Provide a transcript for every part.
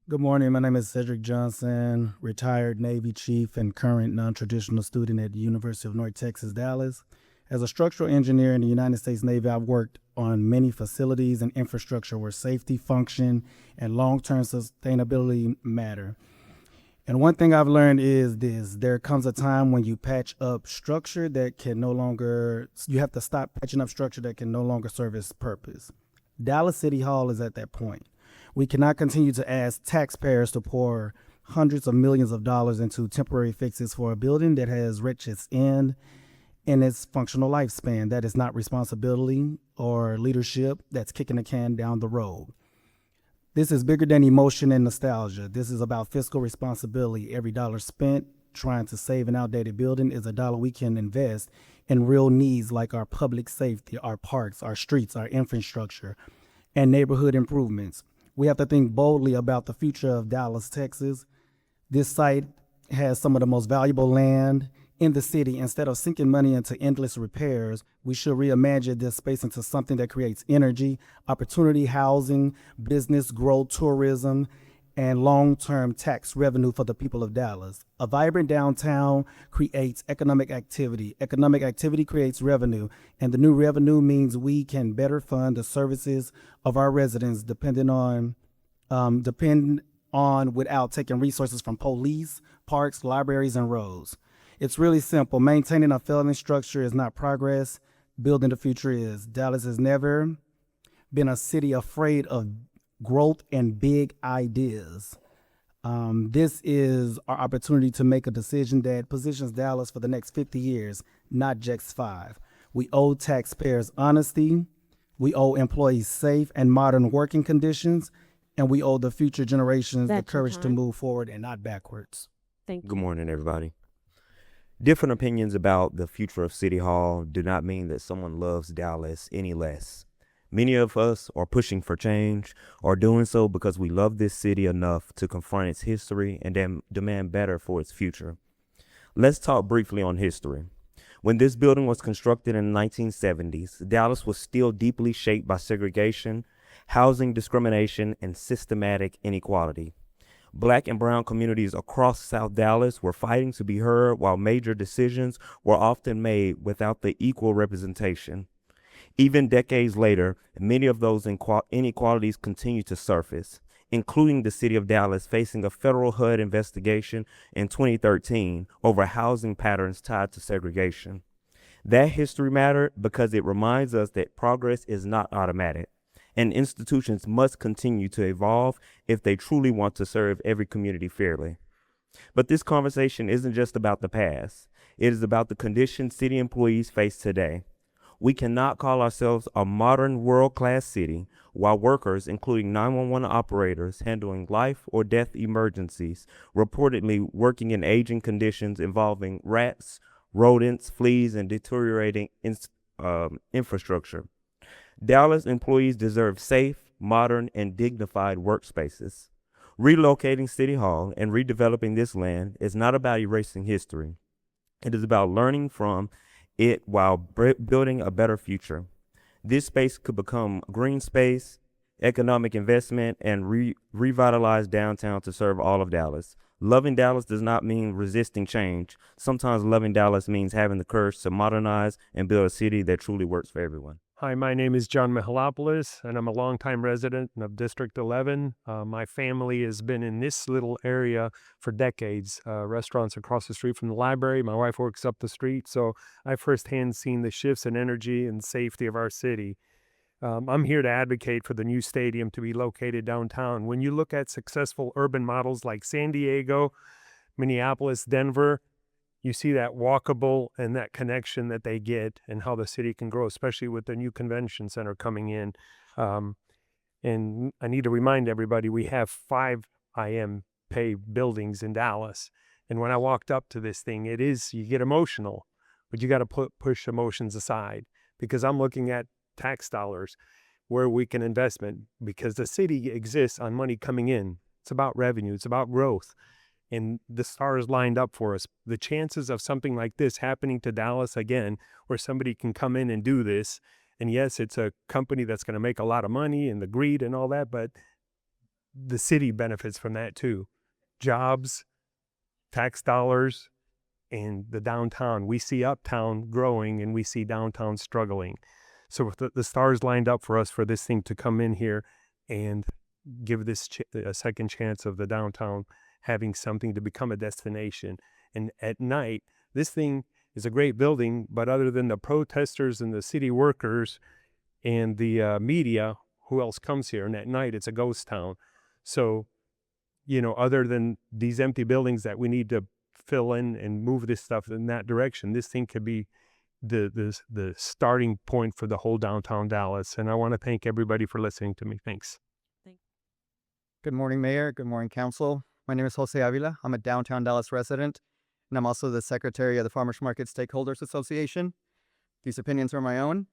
Good morning. My name is Cedric Johnson, retired Navy chief and current non-traditional student at the University of North Texas, Dallas. As a structural engineer in the United States Navy, I've worked on many facilities and infrastructure where safety, function, and long-term sustainability matter. And one thing I've learned is this: there comes a time when you patch up structure that can no longer, you have to stop patching up structure that can no longer serve its purpose. Dallas City Hall is at that point. We cannot continue to ask taxpayers to pour hundreds of millions of dollars into temporary fixes for a building that has reached its end in its functional lifespan. That is not responsibility or leadership. That's kicking the can down the road. This is bigger than emotion and nostalgia. This is about fiscal responsibility. Every dollar spent trying to save an outdated building is a dollar we can invest in real needs like our public safety, our parks, our streets, our infrastructure, and neighborhood improvements. We have to think boldly about the future of Dallas, Texas. This site has some of the most valuable land in the city. Instead of sinking money into endless repairs, we should reimagine this space into something that creates energy, opportunity, housing, business growth, tourism, and long-term tax revenue for the people of Dallas. A vibrant downtown creates economic activity. Economic activity creates revenue, and the new revenue means we can better fund the services of our residents, depend on without taking resources from police, parks, libraries, and roads. It's really simple. Maintaining a failing structure is not progress. Building the future is. Dallas has never been a city afraid of growth and big ideas. This is our opportunity to make a decision that positions Dallas for the next 50 years, not just five. We owe taxpayers honesty, we owe employees safe and modern working conditions, and we owe the future generations the That's your courage to time. move forward and not backwards. Thank Good you. morning, everybody. Different opinions about the future of City Hall do not mean that someone loves Dallas any less. Many of us are pushing for change, or doing so because we love this city enough to confront its history and demand better for its future. Let's talk briefly on history. When this building was constructed in the 1970s, Dallas was still deeply shaped by segregation, housing discrimination, and systematic inequality. Black and brown communities across South Dallas were fighting to be heard while major decisions were often made without the equal representation. Even decades later, many of those inequalities continue to surface, including the city of Dallas facing a federal HUD investigation in 2013 over housing patterns tied to segregation. That history mattered because it reminds us that progress is not automatic, and institutions must continue to evolve if they truly want to serve every community fairly. But this conversation isn't just about the past. It is about the conditions city employees face today. We cannot call ourselves a modern world-class city while workers, including 911 operators handling life or death emergencies, reportedly working in aging conditions involving rats, rodents, fleas, and deteriorating infrastructure. Dallas employees deserve safe, modern, and dignified workspaces. Relocating City Hall and redeveloping this land is not about erasing history. It is about learning from it while building a better future. This space could become green space, economic investment, and revitalize downtown to serve all of Dallas. Loving Dallas does not mean resisting change. Sometimes loving Dallas means having the courage to modernize and build a city that truly works for everyone. Hi, my name is John Mihalopoulos, and I'm a longtime resident of District 11. My family has been in this little area for decades. Restaurants across the street from the library. My wife works up the street, so I've firsthand seen the shifts in energy and safety of our city. I'm here to advocate for the new stadium to be located downtown. When you look at successful urban models like San Diego, Minneapolis, Denver, you see that walkable and that connection that they get and how the city can grow, especially with the new convention center coming in. And I need to remind everybody, we have 5 IM pay buildings in Dallas. And when I walked up to this thing, you get emotional, but you got to push emotions aside, because I'm looking at tax dollars where we can investment, because the city exists on money coming in. It's about revenue. It's about growth. And the stars lined up for us. The chances of something like this happening to Dallas again, where somebody can come in and do this, and yes, it's a company that's going to make a lot of money and the greed and all that, but the city benefits from that too. Jobs, tax dollars, and the downtown. We see uptown growing and we see downtown struggling. So if the stars lined up for us for this thing to come in here and give this a second chance of the downtown having something to become a destination. And at night, this thing is a great building, but other than the protesters and the city workers and the media, who else comes here? And at night, it's a ghost town. So, other than these empty buildings that we need to fill in and move this stuff in that direction, this thing could be the starting point for the whole downtown Dallas. And I want to thank everybody for listening to me. Thanks. Good morning, Mayor. Good morning, Council. My name is Jose Avila. I'm a downtown Dallas resident, and I'm also the Secretary of the Farmers Market Stakeholders Association. These opinions are my own.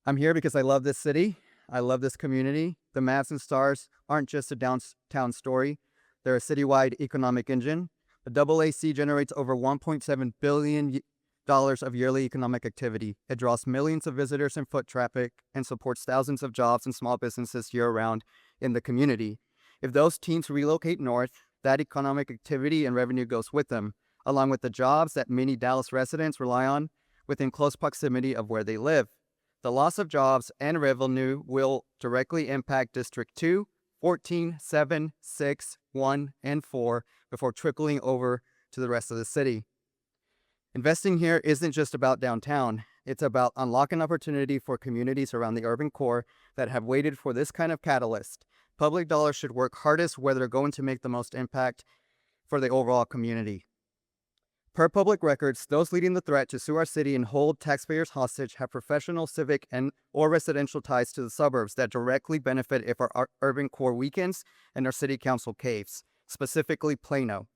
I'm here because I love this city. I love this community. The Mavs and Stars aren't just a downtown story. They're a citywide economic engine. The AAC generates over $1.7 billion of yearly economic activity. It draws millions of visitors and foot traffic and supports thousands of jobs and small businesses year-round in the community. If those teams relocate north, that economic activity and revenue goes with them, along with the jobs that many Dallas residents rely on within close proximity of where they live. The loss of jobs and revenue will directly impact District 2, 14, 7, 6, 1, and 4 before trickling over to the rest of the city. Investing here isn't just about downtown. It's about unlocking opportunity for communities around the urban core that have waited for this kind of catalyst. Public dollars should work hardest where they're going to make the most impact for the overall community. Per public records, those leading the threat to sue our city and hold taxpayers hostage have professional, civic, or residential ties to the suburbs that directly benefit if our urban core weakens and our city council caves, specifically Plano.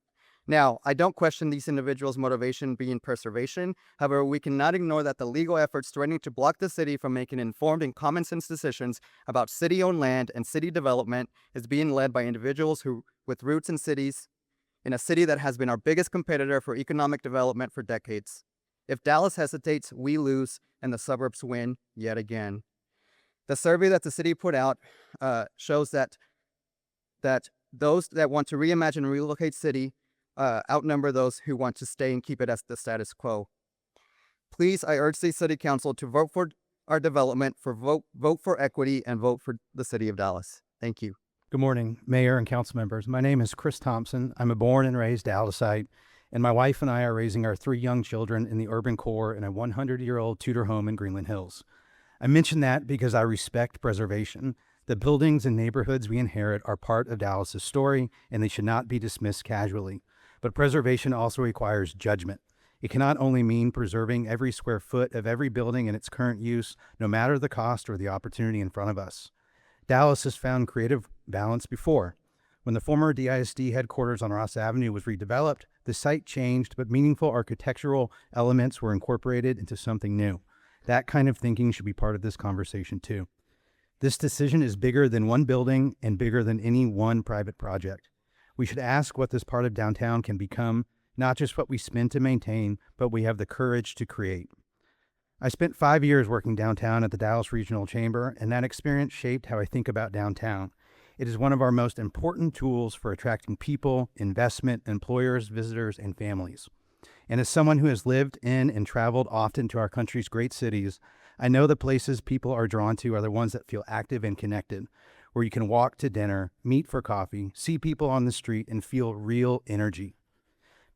Now, I don't question these individuals' motivation being preservation. However, we cannot ignore that the legal efforts threatening to block the city from making informed and common sense decisions about city-owned land and city development is being led by individuals with roots in cities, in a city that has been our biggest competitor for economic development for decades. If Dallas hesitates, we lose, and the suburbs win yet again. The survey that the city put out shows that those that want to reimagine and relocate city outnumber those who want to stay and keep it as the status quo. Please, I urge the City Council to vote for our development, vote for equity, and vote for the City of Dallas. Thank you. Good morning, Mayor and council members. My name is Chris Thompson. I'm a born and raised Dallasite, and my wife and I are raising our 3 young children in the urban core in a 100-year-old Tudor home in Greenland Hills. I mention that because I respect preservation. The buildings and neighborhoods we inherit are part of Dallas's story, and they should not be dismissed casually. But preservation also requires judgment. It cannot only mean preserving every square foot of every building in its current use, no matter the cost or the opportunity in front of us. Dallas has found creative balance before. When the former DISD headquarters on Ross Avenue was redeveloped, the site changed, but meaningful architectural elements were incorporated into something new. That kind of thinking should be part of this conversation too. This decision is bigger than one building and bigger than any one private project. We should ask what this part of downtown can become, not just what we spend to maintain, but we have the courage to create. I spent 5 years working downtown at the Dallas Regional Chamber, and that experience shaped how I think about downtown. It is one of our most important tools for attracting people, investment, employers, visitors, and families. And as someone who has lived in and traveled often to our country's great cities, I know the places people are drawn to are the ones that feel active and connected, where you can walk to dinner, meet for coffee, see people on the street, and feel real energy.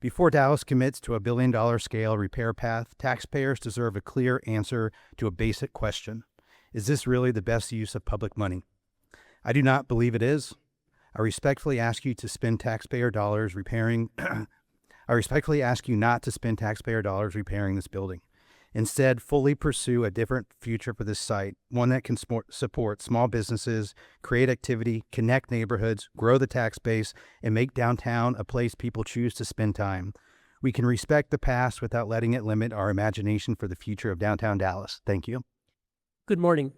Before Dallas commits to a billion-dollar scale repair path, taxpayers deserve a clear answer to a basic question. Is this really the best use of public money? I do not believe it is. I respectfully ask you to spend taxpayer dollars repairing I respectfully ask you not to spend taxpayer dollars repairing this building. Instead, fully pursue a different future for this site, one that can support small businesses, create activity, connect neighborhoods, grow the tax base, and make downtown a place people choose to spend time. We can respect the past without letting it limit our imagination for the future of downtown Dallas. Thank you. Good morning.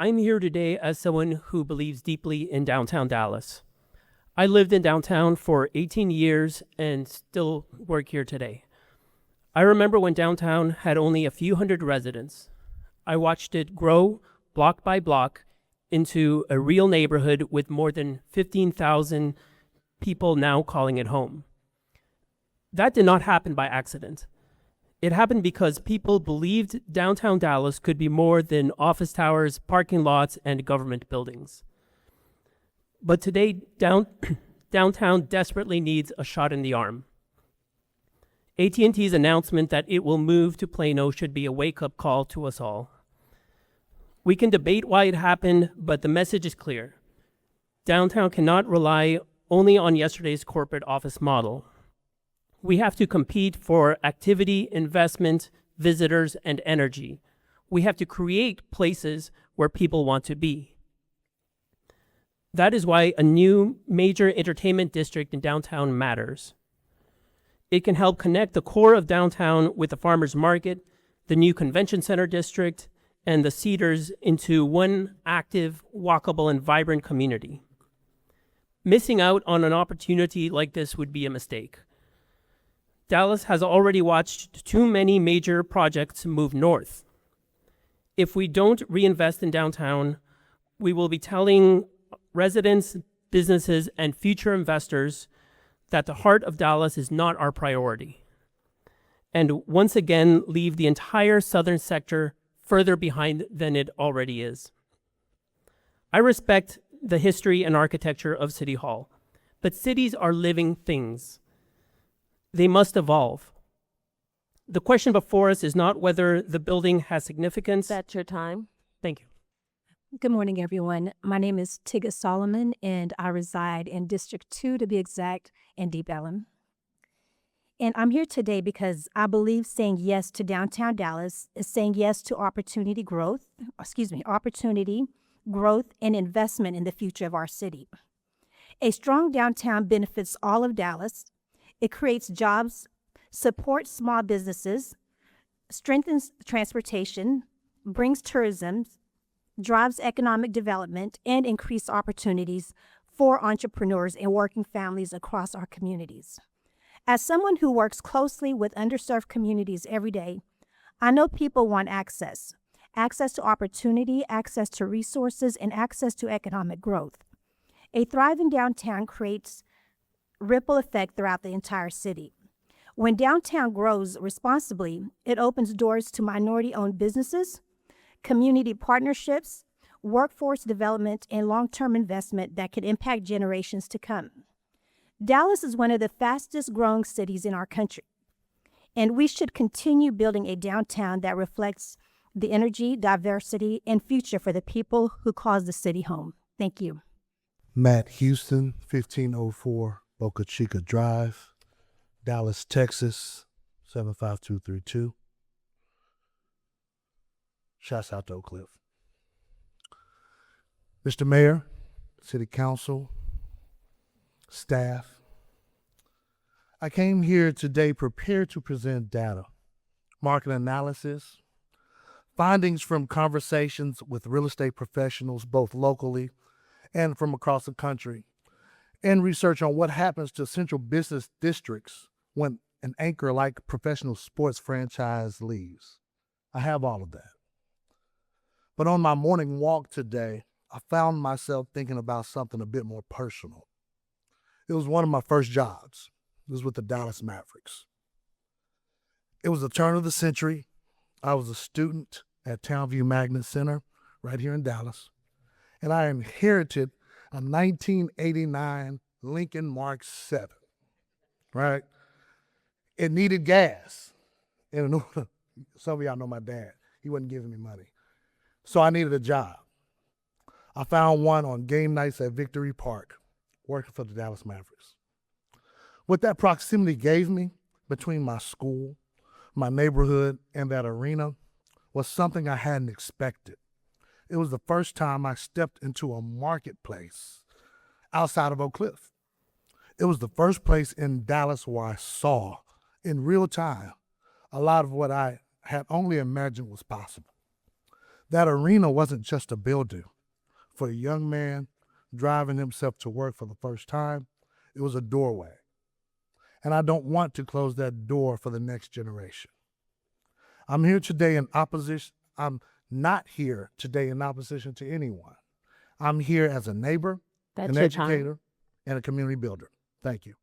I'm here today as someone who believes deeply in downtown Dallas. I lived in downtown for 18 years and still work here today. I remember when downtown had only a few hundred residents. I watched it grow block by block into a real neighborhood with more than 15,000 people now calling it home. That did not happen by accident. It happened because people believed downtown Dallas could be more than office towers, parking lots, and government buildings. But today, downtown desperately needs a shot in the arm. AT&T's announcement that it will move to Plano should be a wake-up call to us all. We can debate why it happened, but the message is clear. Downtown cannot rely only on yesterday's corporate office model. We have to compete for activity, investment, visitors, and energy. We have to create places where people want to be. That is why a new major entertainment district in downtown matters. It can help connect the core of downtown with the farmers market, the new convention center district, and the Cedars into one active, walkable, and vibrant community. Missing out on an opportunity like this would be a mistake. Dallas has already watched too many major projects move north. If we don't reinvest in downtown, we will be telling residents, businesses, and future investors that the heart of Dallas is not our priority, and once again leave the entire southern sector further behind than it already is. I respect the history and architecture of City Hall, but cities are living things. They must evolve. The question before us is not whether the building has significance. That's your time. Thank you. Good morning, everyone. My name is Tigga Solomon, and I reside in District 2, to be exact, in Deep Ellum. And I'm here today because I believe saying yes to downtown Dallas is saying yes to opportunity, growth, and investment in the future of our city. A strong downtown benefits all of Dallas. It creates jobs, supports small businesses, strengthens transportation, brings tourism, drives economic development, and increased opportunities for entrepreneurs and working families across our communities. As someone who works closely with underserved communities every day, I know people want access to opportunity, access to resources, and access to economic growth. A thriving downtown creates ripple effect throughout the entire city. When downtown grows responsibly, it opens doors to minority-owned businesses, community partnerships, workforce development, and long-term investment that could impact generations to come. Dallas is one of the fastest growing cities in our country, and we should continue building a downtown that reflects the energy, diversity, and future for the people who call the city home. Thank you. Matt Houston, 1504 Boca Chica Drive, Dallas, Texas, 75232. Shouts out to Oak Cliff. Mr. Mayor, City Council, staff, I came here today prepared to present data, market analysis, findings from conversations with real estate professionals, both locally and from across the country, and research on what happens to central business districts when an anchor like professional sports franchise leaves. I have all of that. But on my morning walk today, I found myself thinking about something a bit more personal. It was one of my first jobs. It was with the Dallas Mavericks. It was the turn of the century. I was a student at Townview Magnet Center right here in Dallas, and I inherited a 1989 Lincoln Mark 7, right? It needed gas. And some of y'all know my dad. He wasn't giving me money. So I needed a job. I found one on game nights at Victory Park, working for the Dallas Mavericks. What that proximity gave me between my school, my neighborhood, and that arena was something I hadn't expected. It was the first time I stepped into a marketplace outside of Oak Cliff. It was the first place in Dallas where I saw, in real time, a lot of what I had only imagined was possible. That arena wasn't just a building. For a young man driving himself to work for the first time, it was a doorway. And I don't want to close that door for the next generation. I'm here today in opposition. I'm not here today in opposition to anyone. I'm here as a neighbor, That's an your time. educator, and a community builder. Thank you.